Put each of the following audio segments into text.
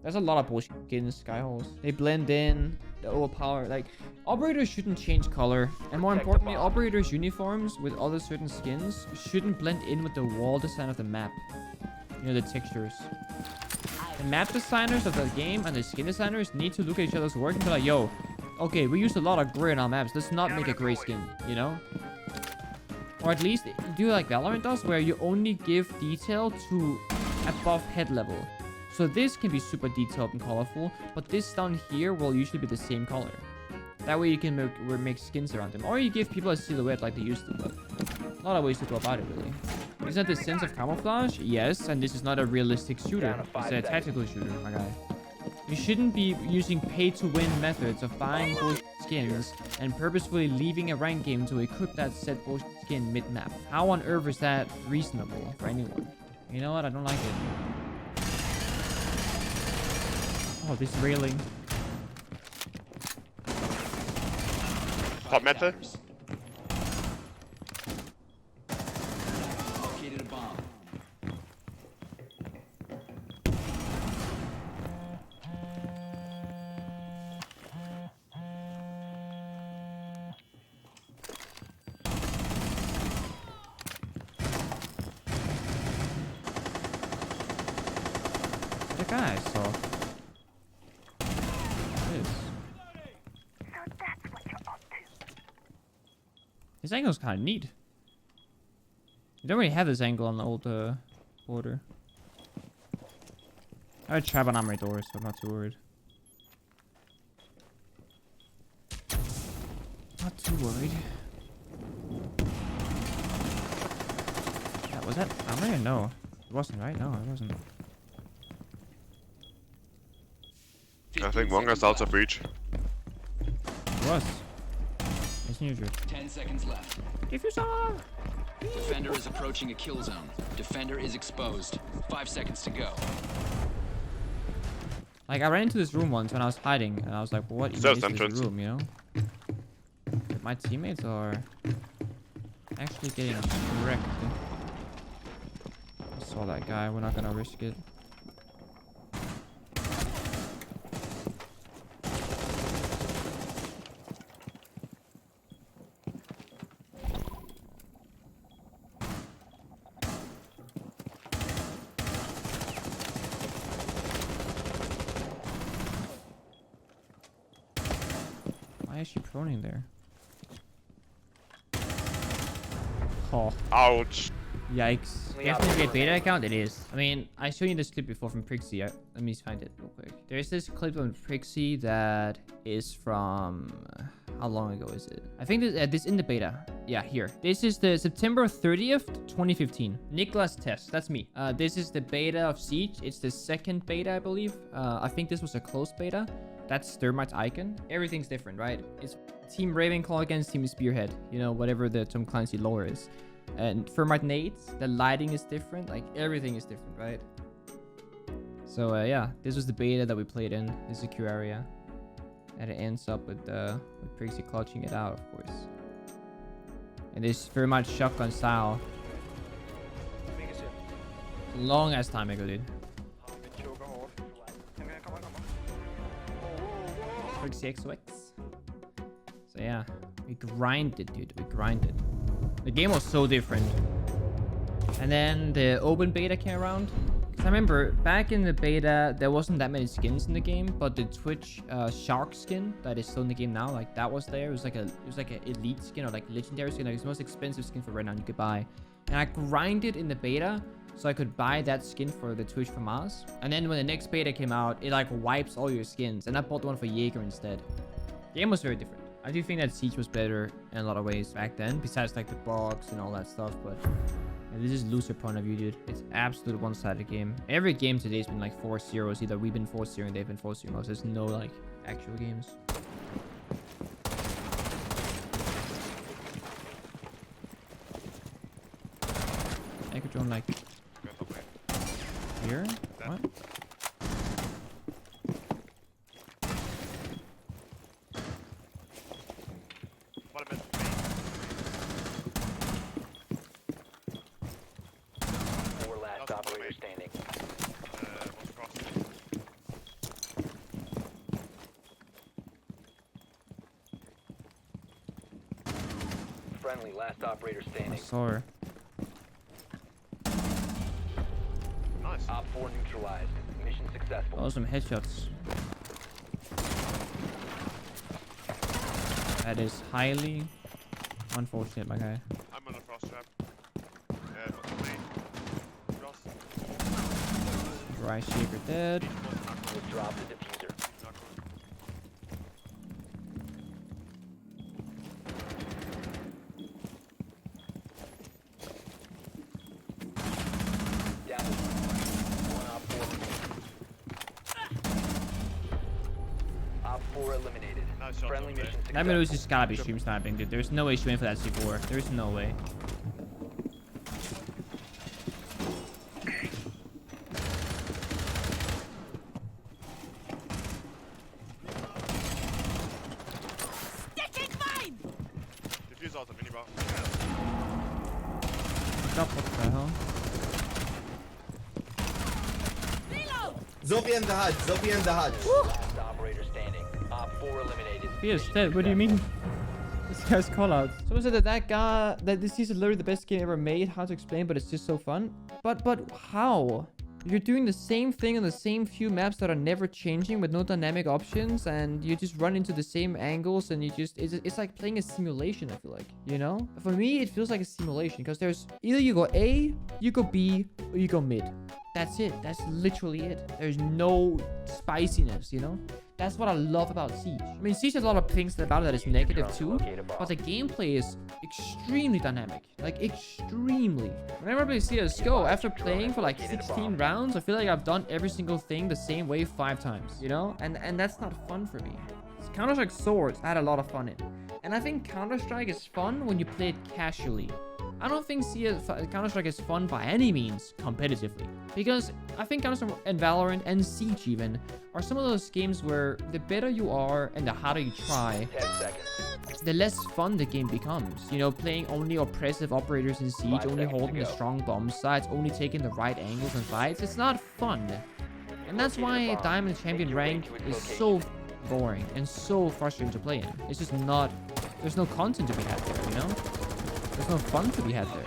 There's a lot of bullshit skins, Skyholes. They blend in, they overpower. Like, operators shouldn't change color. And more importantly, operators' uniforms with other certain skins shouldn't blend in with the wall design of the map. You know, the textures. The map designers of the game and the skin designers need to look at each other's work and be like, yo, okay, we use a lot of gray on our maps. Let's not make a gray skin, you know? Or at least do like Valorant does, where you only give detail to above head level. So this can be super detailed and colorful, but this down here will usually be the same color. That way you can make skins around them. Or you give people a silhouette like they used to, but a lot of ways to go about it, really. Is that the sense of camouflage? Yes, and this is not a realistic shooter. It's a tactical shooter, my guy. You shouldn't be using pay-to-win methods of buying bullshit skins and purposefully leaving a ranked game to equip that said bullshit skin mid-map. How on earth is that reasonable for anyone? You know what? I don't like it. Oh, this railing. Top method. Located a bomb. The guy I saw. This angle's kind of neat. You don't really have this angle on the old border. I have a trap on my door, so I'm not too worried. Not too worried. Yeah, was that armor? No. It wasn't, right? No, it wasn't. I think one guy's out of breach. It was. It's neutral. 10 seconds left. Diffuser! Defender is approaching a kill zone. Defender is exposed. 5 seconds to go. Like, I ran into this room once when I was hiding, and I was like, well, what even is this room, you know? My teammates are actually getting wrecked. I saw that guy. We're not gonna risk it. Why is she proning there? Oh. Ouch. Yikes. Definitely a beta account? It is. I mean, I showed you this clip before from Prixie. Let me find it real quick. There's this clip on Prixie that is from... how long ago is it? I think this in the beta. Yeah, here. This is the September 30th, 2015. Nicholas Test. That's me. This is the beta of Siege. It's the second beta, I believe. I think this was a closed beta. That's Thermite's icon. Everything's different, right? It's Team Ravenclaw against Team Spearhead. You know, whatever the Tom Clancy lore is. And Thermite nades, the lighting is different. Like, everything is different, right? So, yeah. This was the beta that we played in the secure area. And it ends up with Prixie clutching it out, of course. And this very much shotgun style. Long ass time ago, dude. Prixie XOX. So yeah, we grinded, dude. We grinded. The game was so different. And then the open beta came around. I remember back in the beta, there wasn't that many skins in the game, but the Twitch shark skin that is still in the game now, like that was there. It was like an elite skin or like legendary skin. Like it's the most expensive skin for right now you could buy. And I grinded in the beta so I could buy that skin for the Twitch from us. And then when the next beta came out, it like wipes all your skins. And I bought one for Jaeger instead. The game was very different. I do think that Siege was better in a lot of ways back then, besides like the bugs and all that stuff, but this is loser point of view, dude. It's absolute one-sided game. Every game today's been like 4-0s. Either we've been 4-0, they've been 4-0 us. There's no like actual games. I could drone like here? What? Last operator I standing. saw her. Nice. Op 4 neutralized. Mission successful. Oh, some headshots. That is highly unfortunate, my guy. I'm on a frost trap. Main. Frost. Dry shaker dead. Withdraw the diffuser. Not good. Down to one Op 4 remaining. Op 4 eliminated. Nice shot Friendly over there. mission That successful. Medusa just gotta be stream sniping, dude. There's no way she went for that C4. There's no way. Diffuse out the minibar. Stop, what the hell? Zombie in the hut. Zombie in the hut. Last operator standing. Op 4 eliminated. He is dead. What do you mean? This guy's call out. Someone said that guy, that this is literally the best game ever made. How to explain, but it's just so fun. But how? You're doing the same thing on the same few maps that are never changing with no dynamic options, and you just run into the same angles, and you just it's like playing a simulation. I feel like, you know, for me it feels like a simulation because there's either you go A, you go B, or you go mid. That's it. That's literally it. There's no spiciness, you know? That's what I love about Siege. I mean, Siege has a lot of things about it that is negative too, but the gameplay is extremely dynamic. Like, extremely. Whenever I play CSGO, after playing for like 16 rounds, I feel like I've done every single thing the same way 5 times, you know? And that's not fun for me. Counter-Strike Swords I had a lot of fun in. And I think Counter-Strike is fun when you play it casually. I don't think Counter-Strike is fun by any means competitively. Because I think Counter-Strike and Valorant and Siege even are some of those games where the better you are and the harder you try, 10 seconds. the less fun the game becomes. You know, playing only oppressive operators in Siege, 5 only seconds to holding the go. strong bomb sites, only taking the right angles and fights. It's not fun. And that's why Diamond Champion rank is so boring and so frustrating to play in. It's just not... There's no content to be had there, you know? There's no fun to be had there.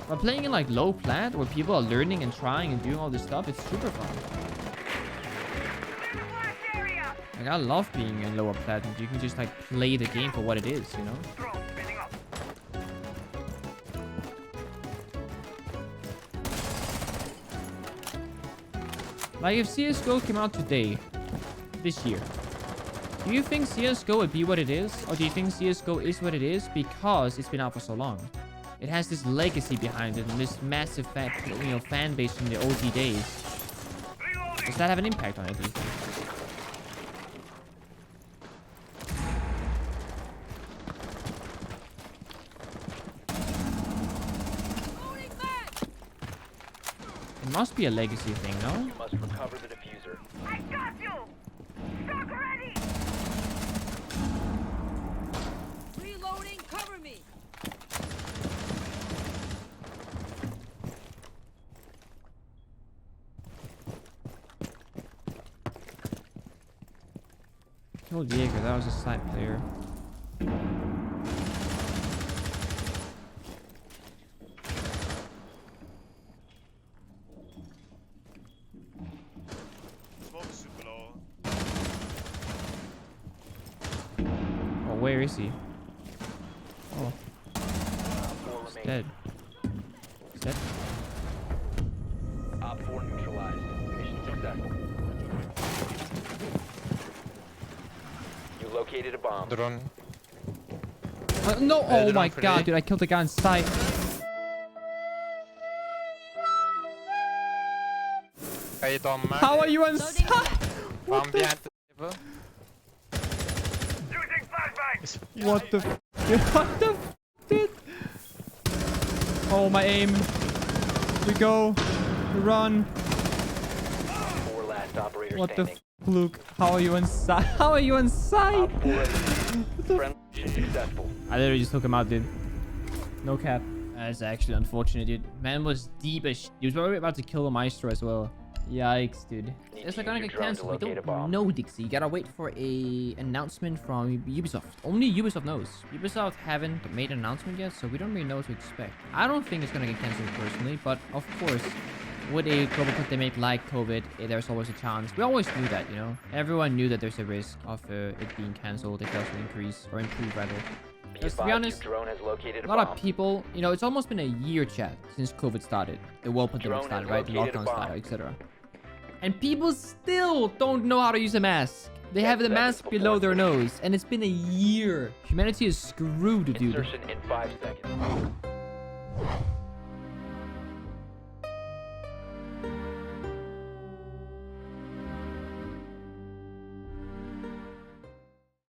But playing in like low plat, where people are learning and trying and doing all this stuff, it's super fun. Like, I love being in lower plat, and you can just like play the game for what it is, you know? Like, if CSGO came out today, this year, do you think CSGO would be what it is? Or do you think CSGO is what it is because it's been out for so long? It has this legacy behind it and this massive fan base from the OG days. Does that have an impact on it, do you think? It must be a legacy thing, no? You must recover the diffuser. I got you! Stock ready! Reloading, cover me! Killed Jaeger, that was a snipe player. Smoke is super low. Oh, where is he? Oh, Op 4 he's remaining. dead. He's dead? Op 4 neutralized. Mission successful. You located a bomb. Drone. No! Oh drone my for god, me. dude, I killed the guy on sight. Hey Tom. How are you on sight? I'm behind the table. Using flashbang! What the f? Dude, what the f, dude? Oh, my aim. You go. You run. 4 last operator What the standing. f, Luke? How are you on sight? How are you on sight? Op 4 eliminated. Friendly mission successful. I literally just took him out, dude. No cap. That's actually unfortunate, dude. Man was deep as sh. He was probably about to kill the Maestro as well. Yikes, dude. Need It's to like gonna use get your drone to cancelled. We locate a don't bomb. know, Dixie. You gotta wait for a announcement from Ubisoft. Only Ubisoft knows. Ubisoft haven't made an announcement yet, so we don't really know what to expect. I don't think it's gonna get cancelled personally, but of course, with a global pandemic like COVID, there's always a chance. We always knew that, you know. Everyone knew that there's a risk of it being cancelled if it doesn't increase or improve rather. Be Because to be advised, honest, your drone has located a a lot bomb. of people, you know, it's almost been a year, chat, since COVID started. The world pandemic Drone has started, right? The located a lockdown bomb. started, etc. And people still don't know how to use a mask. They have the 10 mask seconds below before their insertion. nose, and it's been a year. Humanity is screwed, dude. Insertion in 5 seconds.